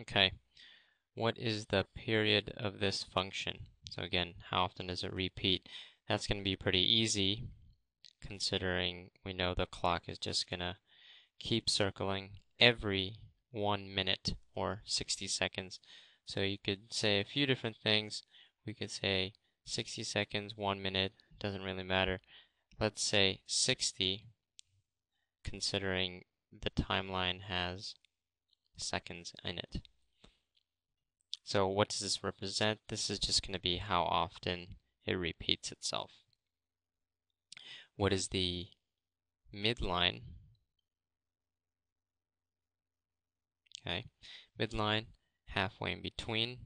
Okay, what is the period of this function? So again, how often does it repeat? That's going to be pretty easy, considering we know the clock is just going to keep circling every 1 minute or 60 seconds. So you could say a few different things. We could say 60 seconds, 1 minute, doesn't really matter. Let's say 60, considering the timeline has seconds in it. So what does this represent? This is just going to be how often it repeats itself. What is the midline? Okay, midline, halfway in between.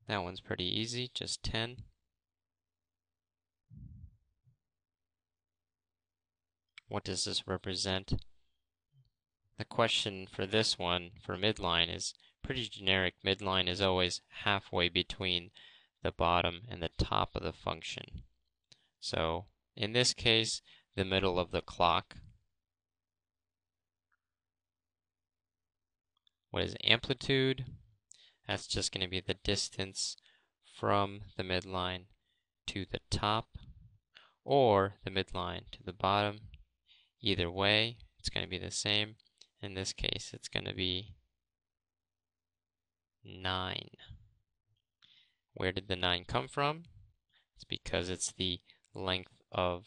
That one's pretty easy, just 10. What does this represent? The question for this one, for midline, is pretty generic. Midline is always halfway between the bottom and the top of the function. So in this case, the middle of the clock. What is amplitude? That's just going to be the distance from the midline to the top, or the midline to the bottom. Either way, it's going to be the same. In this case, it's going to be 9. Where did the 9 come from? It's because it's the length of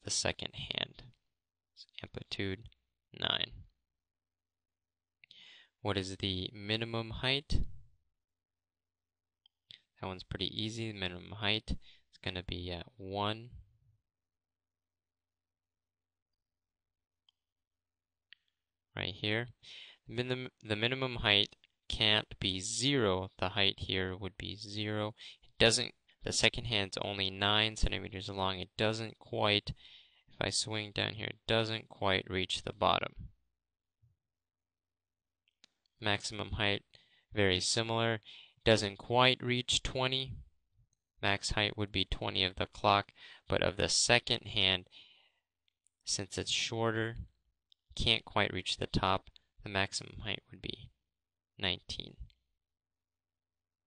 the second hand. So amplitude 9. What is the minimum height? That one's pretty easy. The minimum height is going to be 1. Right here. The minimum height can't be 0. The height here would be 0. It doesn't. The second hand's only 9 centimeters long. It doesn't quite, if I swing down here, it doesn't quite reach the bottom. Maximum height, very similar. It doesn't quite reach 20. Max height would be 20 of the clock, but of the second hand, since it's shorter, can't quite reach the top, the maximum height would be 19.